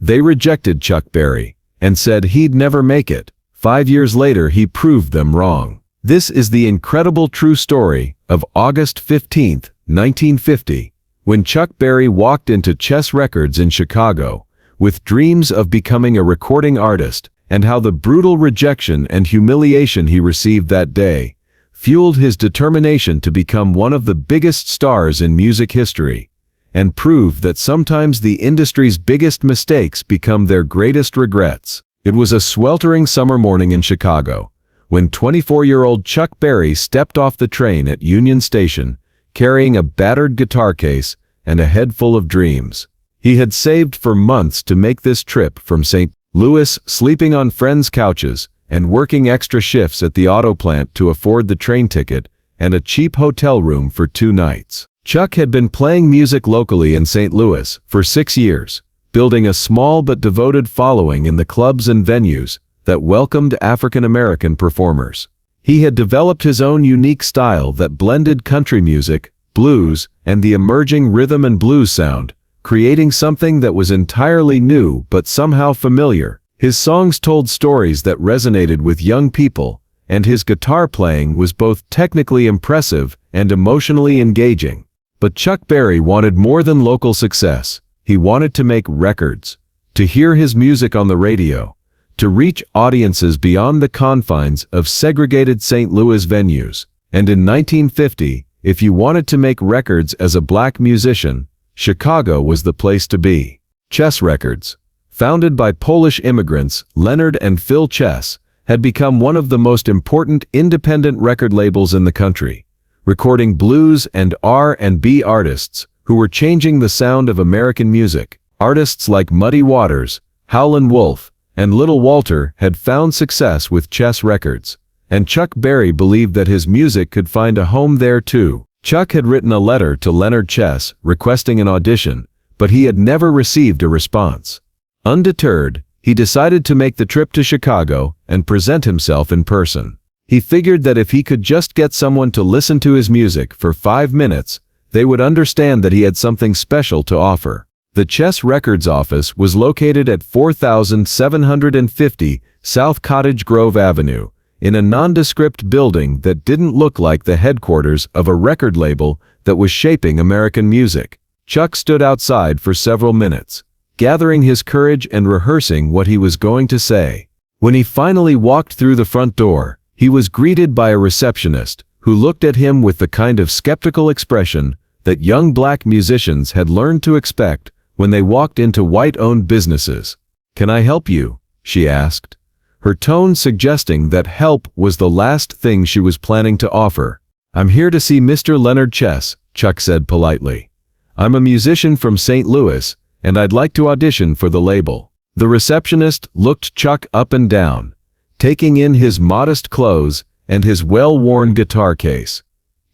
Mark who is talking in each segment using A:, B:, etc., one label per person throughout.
A: They rejected Chuck Berry and said he'd never make it. 5 years later, he proved them wrong. This is the incredible true story of August 15, 1950, when Chuck Berry walked into Chess Records in Chicago with dreams of becoming a recording artist, and how the brutal rejection and humiliation he received that day fueled his determination to become one of the biggest stars in music history, and proved that sometimes the industry's biggest mistakes become their greatest regrets. It was a sweltering summer morning in Chicago when 24-year-old Chuck Berry stepped off the train at Union Station carrying a battered guitar case and a head full of dreams. He had saved for months to make this trip from St. Louis, sleeping on friends' couches and working extra shifts at the auto plant to afford the train ticket and a cheap hotel room for 2 nights. Chuck had been playing music locally in St. Louis for 6 years, building a small but devoted following in the clubs and venues that welcomed African American performers. He had developed his own unique style that blended country music, blues, and the emerging rhythm and blues sound, creating something that was entirely new but somehow familiar. His songs told stories that resonated with young people, and his guitar playing was both technically impressive and emotionally engaging. But Chuck Berry wanted more than local success. He wanted to make records, to hear his music on the radio, to reach audiences beyond the confines of segregated St. Louis venues. And in 1950, if you wanted to make records as a black musician, Chicago was the place to be. Chess Records, founded by Polish immigrants Leonard and Phil Chess, had become one of the most important independent record labels in the country, recording blues and R&B artists who were changing the sound of American music. Artists like Muddy Waters, Howlin' Wolf, and Little Walter had found success with Chess Records, and Chuck Berry believed that his music could find a home there too. Chuck had written a letter to Leonard Chess requesting an audition, but he had never received a response. Undeterred, he decided to make the trip to Chicago and present himself in person. He figured that if he could just get someone to listen to his music for 5 minutes, they would understand that he had something special to offer. The Chess Records office was located at 4750 South Cottage Grove Avenue, in a nondescript building that didn't look like the headquarters of a record label that was shaping American music. Chuck stood outside for several minutes, gathering his courage and rehearsing what he was going to say. When he finally walked through the front door, he was greeted by a receptionist who looked at him with the kind of skeptical expression that young black musicians had learned to expect when they walked into white-owned businesses. "Can I help you?" she asked, her tone suggesting that help was the last thing she was planning to offer. "I'm here to see Mr. Leonard Chess," Chuck said politely. "I'm a musician from St. Louis, and I'd like to audition for the label." The receptionist looked Chuck up and down, taking in his modest clothes and his well-worn guitar case.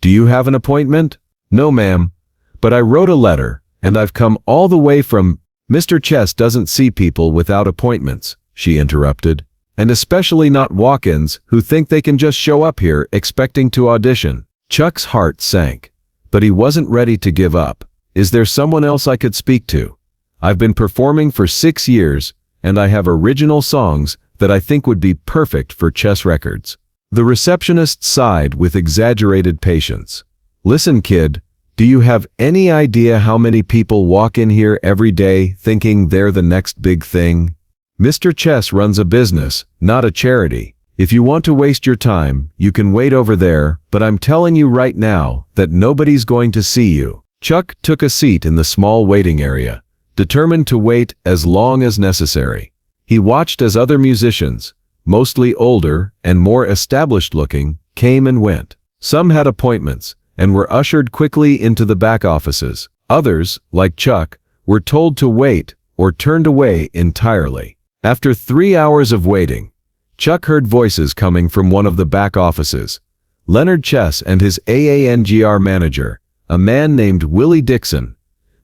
A: "Do you have an appointment?" "No, ma'am, but I wrote a letter, and I've come all the way from—" "Mr. Chess doesn't see people without appointments," she interrupted, "and especially not walk-ins who think they can just show up here expecting to audition." Chuck's heart sank, but he wasn't ready to give up. "Is there someone else I could speak to? I've been performing for 6 years, and I have original songs that I think would be perfect for Chess Records." The receptionist sighed with exaggerated patience. "Listen, kid, do you have any idea how many people walk in here every day thinking they're the next big thing? Mr. Chess runs a business, not a charity. If you want to waste your time, you can wait over there, but I'm telling you right now that nobody's going to see you." Chuck took a seat in the small waiting area, determined to wait as long as necessary. He watched as other musicians, mostly older and more established-looking, came and went. Some had appointments and were ushered quickly into the back offices. Others, like Chuck, were told to wait or turned away entirely. After 3 hours of waiting, Chuck heard voices coming from one of the back offices. Leonard Chess and his AANGR manager, a man named Willie Dixon,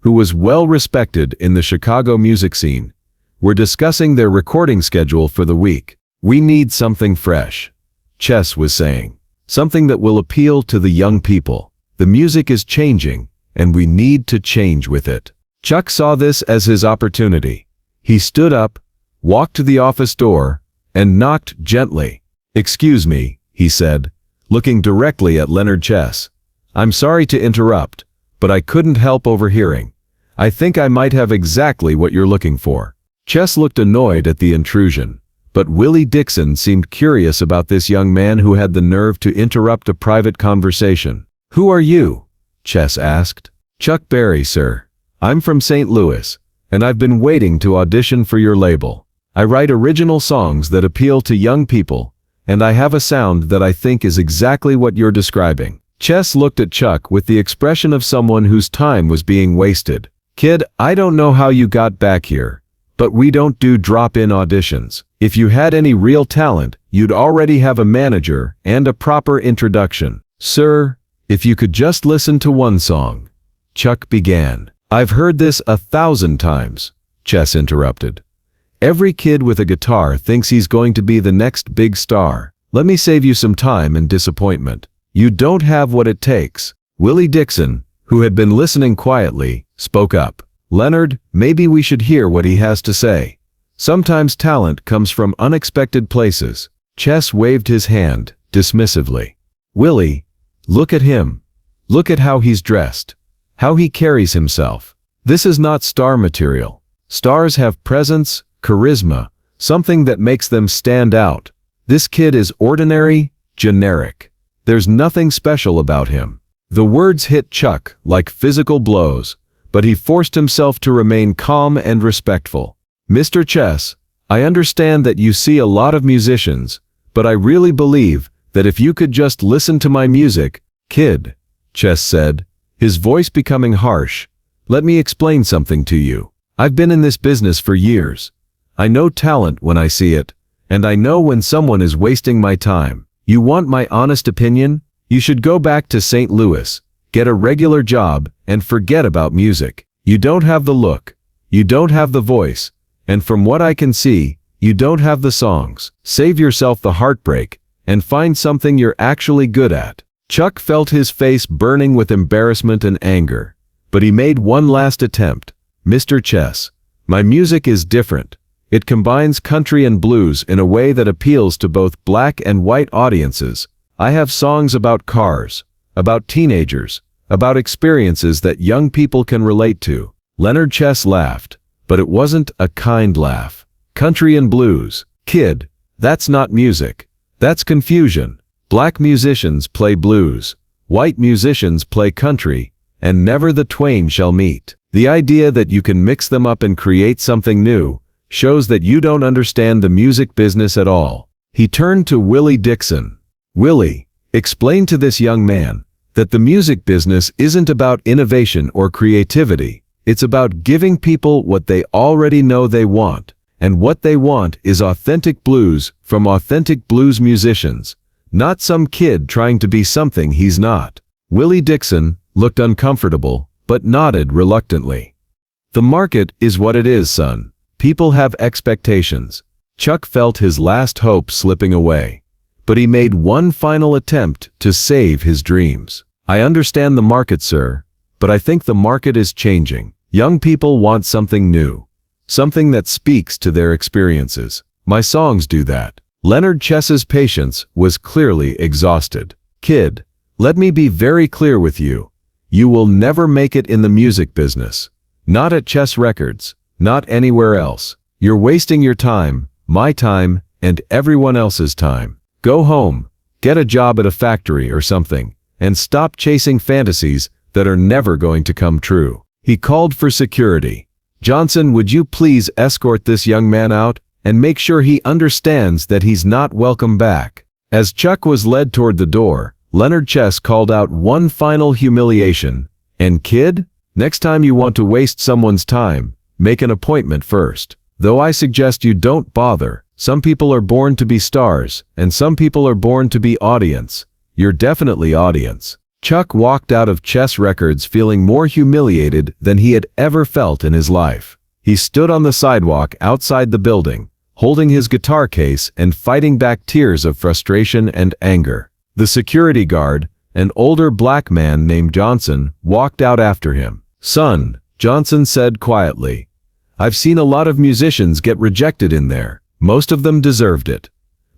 A: who was well respected in the Chicago music scene, were discussing their recording schedule for the week. "We need something fresh," Chess was saying. "Something that will appeal to the young people. The music is changing, and we need to change with it." Chuck saw this as his opportunity. He stood up, walked to the office door, and knocked gently. "Excuse me," he said, looking directly at Leonard Chess. "I'm sorry to interrupt, but I couldn't help overhearing. I think I might have exactly what you're looking for." Chess looked annoyed at the intrusion, but Willie Dixon seemed curious about this young man who had the nerve to interrupt a private conversation. "Who are you?" Chess asked. "Chuck Berry, sir. I'm from St. Louis, and I've been waiting to audition for your label. I write original songs that appeal to young people, and I have a sound that I think is exactly what you're describing." Chess looked at Chuck with the expression of someone whose time was being wasted. "Kid, I don't know how you got back here, but we don't do drop-in auditions. If you had any real talent, you'd already have a manager and a proper introduction." "Sir, if you could just listen to one song," Chuck began. "I've heard this 1,000 times," Chess interrupted. "Every kid with a guitar thinks he's going to be the next big star. Let me save you some time and disappointment. You don't have what it takes." Willie Dixon, who had been listening quietly, spoke up. "Leonard, maybe we should hear what he has to say. Sometimes talent comes from unexpected places." Chess waved his hand dismissively. "Willie, look at him. Look at how he's dressed, how he carries himself. This is not star material. Stars have presence, charisma, something that makes them stand out. This kid is ordinary, generic. There's nothing special about him." The words hit Chuck like physical blows, but he forced himself to remain calm and respectful. "Mr. Chess, I understand that you see a lot of musicians, but I really believe that if you could just listen to my music." "Kid," Chess said, his voice becoming harsh, "let me explain something to you. I've been in this business for years. I know talent when I see it, and I know when someone is wasting my time. You want my honest opinion? You should go back to St. Louis, get a regular job, and forget about music. You don't have the look, you don't have the voice, and from what I can see, you don't have the songs. Save yourself the heartbreak, and find something you're actually good at." Chuck felt his face burning with embarrassment and anger, but he made one last attempt. "Mr. Chess, my music is different. It combines country and blues in a way that appeals to both black and white audiences. I have songs about cars, about teenagers, about experiences that young people can relate to." Leonard Chess laughed, but it wasn't a kind laugh. "Country and blues, kid, that's not music. That's confusion. Black musicians play blues, white musicians play country, and never the twain shall meet. The idea that you can mix them up and create something new shows that you don't understand the music business at all." He turned to Willie Dixon. "Willie, explain to this young man that the music business isn't about innovation or creativity. It's about giving people what they already know they want, and what they want is authentic blues from authentic blues musicians, not some kid trying to be something he's not." Willie Dixon looked uncomfortable, but nodded reluctantly. "The market is what it is, son. People have expectations." Chuck felt his last hope slipping away, but he made one final attempt to save his dreams. "I understand the market, sir, but I think the market is changing. Young people want something new, something that speaks to their experiences. My songs do that." Leonard Chess's patience was clearly exhausted. "Kid, let me be very clear with you. You will never make it in the music business. Not at Chess Records, not anywhere else. You're wasting your time, my time, and everyone else's time. Go home, get a job at a factory or something, and stop chasing fantasies that are never going to come true." He called for security. "Johnson, would you please escort this young man out, and make sure he understands that he's not welcome back." As Chuck was led toward the door, Leonard Chess called out one final humiliation. "And kid, next time you want to waste someone's time, make an appointment first. Though I suggest you don't bother. Some people are born to be stars, and some people are born to be audience. You're definitely audience." Chuck walked out of Chess Records feeling more humiliated than he had ever felt in his life. He stood on the sidewalk outside the building, holding his guitar case and fighting back tears of frustration and anger. The security guard, an older black man named Johnson, walked out after him. "Son," Johnson said quietly, I've seen a lot of musicians get rejected in there. Most of them deserved it.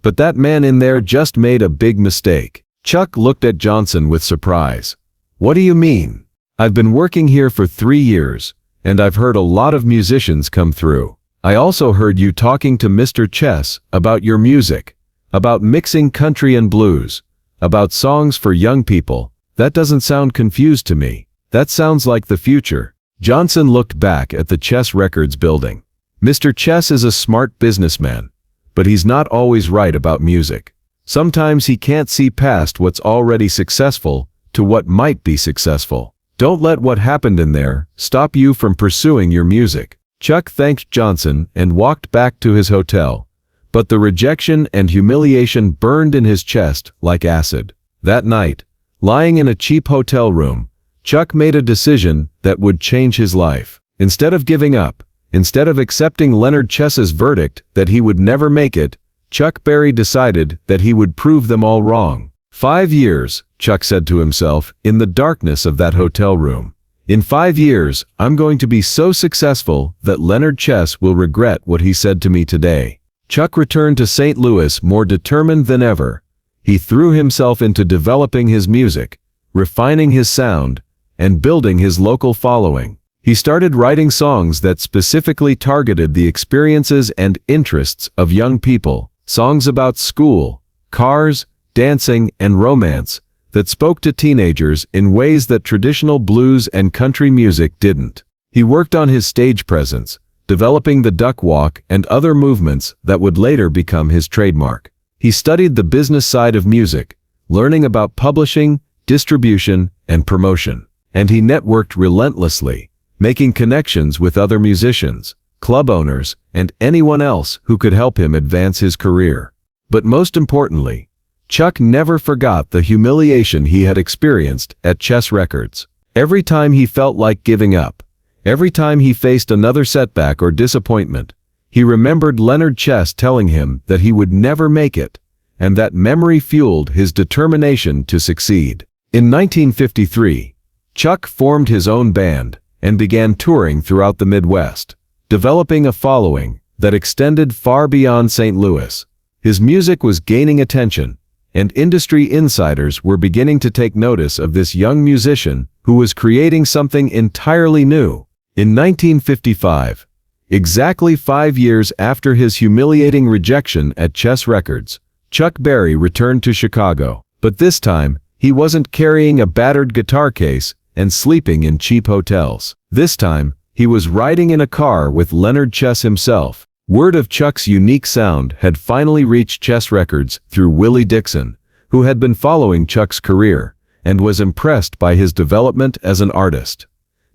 A: But that man in there just made a big mistake." Chuck looked at Johnson with surprise. "What do you mean?" "I've been working here for 3 years, and I've heard a lot of musicians come through. I also heard you talking to Mr. Chess about your music, about mixing country and blues, about songs for young people. That doesn't sound confused to me. That sounds like the future." Johnson looked back at the Chess Records building. Mr. Chess is a smart businessman, but he's not always right about music. Sometimes he can't see past what's already successful to what might be successful. Don't let what happened in there stop you from pursuing your music. Chuck thanked Johnson and walked back to his hotel, but the rejection and humiliation burned in his chest like acid. That night, lying in a cheap hotel room, Chuck made a decision that would change his life. Instead of giving up, instead of accepting Leonard Chess's verdict that he would never make it, Chuck Berry decided that he would prove them all wrong. 5 years, Chuck said to himself in the darkness of that hotel room. In 5 years, I'm going to be so successful that Leonard Chess will regret what he said to me today. Chuck returned to St. Louis more determined than ever. He threw himself into developing his music, refining his sound, and building his local following. He started writing songs that specifically targeted the experiences and interests of young people, songs about school, cars, dancing, and romance, that spoke to teenagers in ways that traditional blues and country music didn't. He worked on his stage presence, developing the duck walk and other movements that would later become his trademark. He studied the business side of music, learning about publishing, distribution, and promotion. And he networked relentlessly, making connections with other musicians, club owners, and anyone else who could help him advance his career. But most importantly, Chuck never forgot the humiliation he had experienced at Chess Records. Every time he felt like giving up, every time he faced another setback or disappointment, he remembered Leonard Chess telling him that he would never make it, and that memory fueled his determination to succeed. In 1953, Chuck formed his own band and began touring throughout the Midwest, developing a following that extended far beyond St. Louis. His music was gaining attention, and industry insiders were beginning to take notice of this young musician who was creating something entirely new. In 1955, exactly 5 years after his humiliating rejection at Chess Records, Chuck Berry returned to Chicago. But this time, he wasn't carrying a battered guitar case and sleeping in cheap hotels. This time, he was riding in a car with Leonard Chess himself. Word of Chuck's unique sound had finally reached Chess Records through Willie Dixon, who had been following Chuck's career and was impressed by his development as an artist.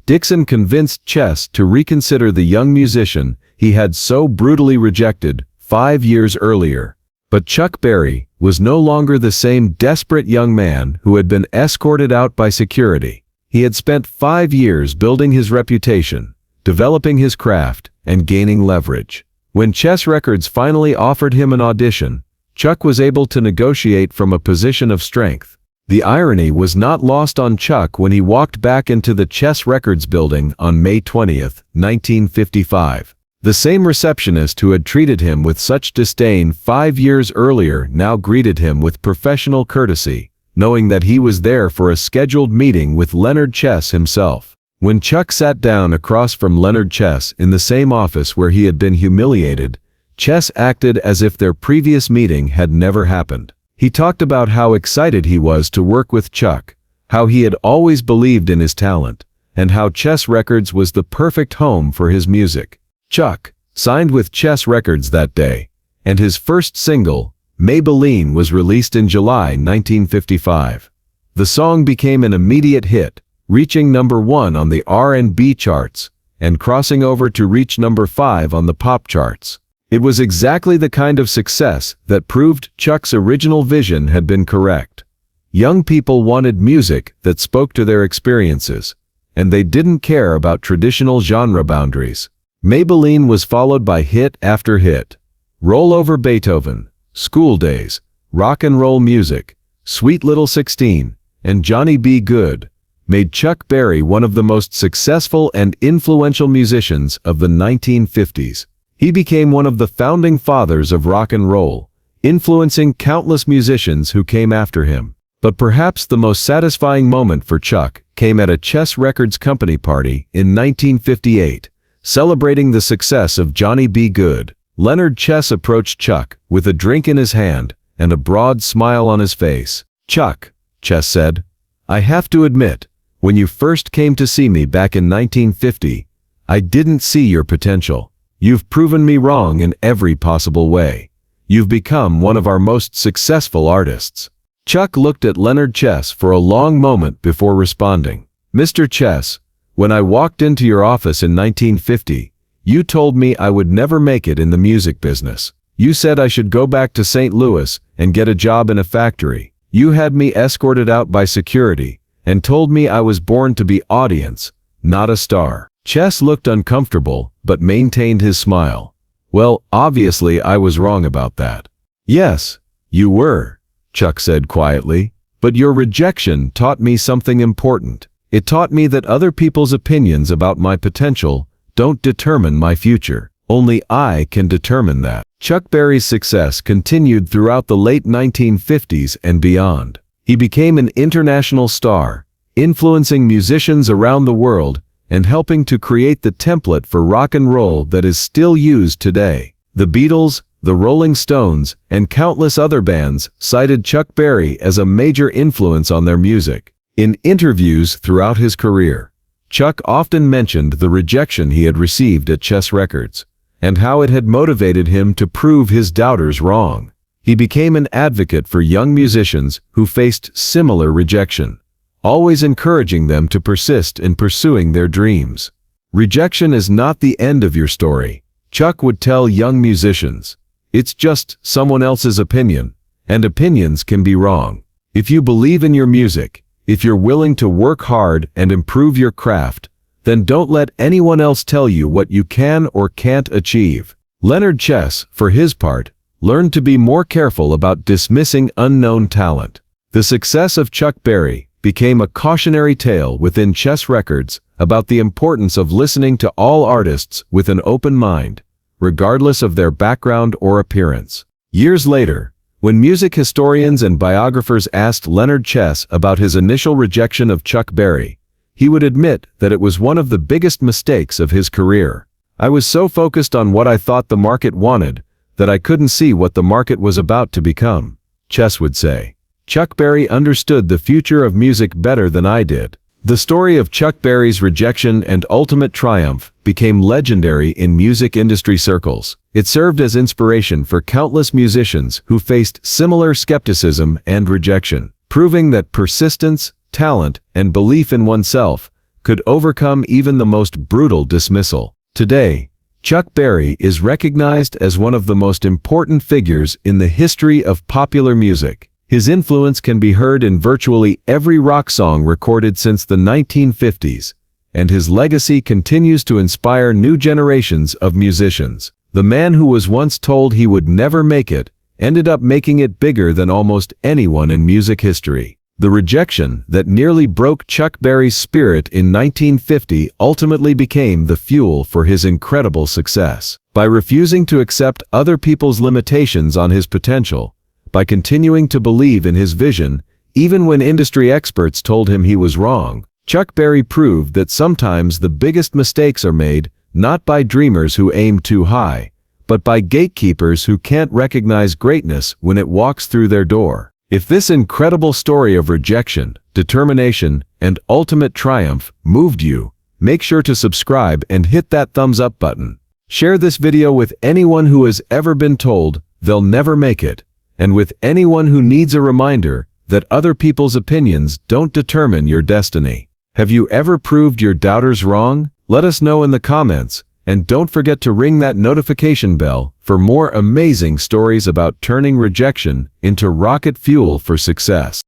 A: Dixon convinced Chess to reconsider the young musician he had so brutally rejected 5 years earlier. But Chuck Berry was no longer the same desperate young man who had been escorted out by security. He had spent 5 years building his reputation, developing his craft, and gaining leverage. When Chess Records finally offered him an audition, Chuck was able to negotiate from a position of strength. The irony was not lost on Chuck when he walked back into the Chess Records building on May 20, 1955. The same receptionist who had treated him with such disdain 5 years earlier now greeted him with professional courtesy, knowing that he was there for a scheduled meeting with Leonard Chess himself. When Chuck sat down across from Leonard Chess in the same office where he had been humiliated, Chess acted as if their previous meeting had never happened. He talked about how excited he was to work with Chuck, how he had always believed in his talent, and how Chess Records was the perfect home for his music. Chuck signed with Chess Records that day, and his first single, Maybelline, was released in July 1955. The song became an immediate hit, reaching #1 on the R&B charts, and crossing over to reach #5 on the pop charts. It was exactly the kind of success that proved Chuck's original vision had been correct. Young people wanted music that spoke to their experiences, and they didn't care about traditional genre boundaries. Maybelline was followed by hit after hit. Roll Over Beethoven, School Days, Rock and Roll Music, Sweet Little 16, and Johnny B. Good. made Chuck Berry one of the most successful and influential musicians of the 1950s. He became one of the founding fathers of rock and roll, influencing countless musicians who came after him. But perhaps the most satisfying moment for Chuck came at a Chess Records company party in 1958, celebrating the success of Johnny B. Good. Leonard Chess approached Chuck with a drink in his hand and a broad smile on his face. "Chuck," Chess said, "I have to admit, when you first came to see me back in 1950, I didn't see your potential. You've proven me wrong in every possible way. You've become one of our most successful artists." Chuck looked at Leonard Chess for a long moment before responding. "Mr. Chess, when I walked into your office in 1950, you told me I would never make it in the music business. You said I should go back to St. Louis and get a job in a factory. You had me escorted out by security and told me I was born to be audience, not a star." Chess looked uncomfortable but maintained his smile. "Well, obviously I was wrong about that." "Yes, you were," Chuck said quietly, "but your rejection taught me something important. It taught me that other people's opinions about my potential don't determine my future. Only I can determine that." Chuck Berry's success continued throughout the late 1950s and beyond. He became an international star, influencing musicians around the world and helping to create the template for rock and roll that is still used today. The Beatles, the Rolling Stones, and countless other bands cited Chuck Berry as a major influence on their music. In interviews throughout his career, Chuck often mentioned the rejection he had received at Chess Records, and how it had motivated him to prove his doubters wrong. He became an advocate for young musicians who faced similar rejection, always encouraging them to persist in pursuing their dreams. "Rejection is not the end of your story," Chuck would tell young musicians. "It's just someone else's opinion, and opinions can be wrong. If you believe in your music, if you're willing to work hard and improve your craft, then don't let anyone else tell you what you can or can't achieve." Leonard Chess, for his part, learned to be more careful about dismissing unknown talent. The success of Chuck Berry became a cautionary tale within Chess Records about the importance of listening to all artists with an open mind, regardless of their background or appearance. Years later, when music historians and biographers asked Leonard Chess about his initial rejection of Chuck Berry, he would admit that it was one of the biggest mistakes of his career. "I was so focused on what I thought the market wanted that I couldn't see what the market was about to become," Chess would say. "Chuck Berry understood the future of music better than I did." The story of Chuck Berry's rejection and ultimate triumph became legendary in music industry circles. It served as inspiration for countless musicians who faced similar skepticism and rejection, proving that persistence, talent, and belief in oneself could overcome even the most brutal dismissal. Today, Chuck Berry is recognized as one of the most important figures in the history of popular music. His influence can be heard in virtually every rock song recorded since the 1950s, and his legacy continues to inspire new generations of musicians. The man who was once told he would never make it ended up making it bigger than almost anyone in music history. The rejection that nearly broke Chuck Berry's spirit in 1950 ultimately became the fuel for his incredible success. By refusing to accept other people's limitations on his potential, by continuing to believe in his vision, even when industry experts told him he was wrong, Chuck Berry proved that sometimes the biggest mistakes are made not by dreamers who aim too high, but by gatekeepers who can't recognize greatness when it walks through their door. If this incredible story of rejection, determination, and ultimate triumph moved you, make sure to subscribe and hit that thumbs up button. Share this video with anyone who has ever been told they'll never make it, and with anyone who needs a reminder that other people's opinions don't determine your destiny. Have you ever proved your doubters wrong? Let us know in the comments, and don't forget to ring that notification bell for more amazing stories about turning rejection into rocket fuel for success.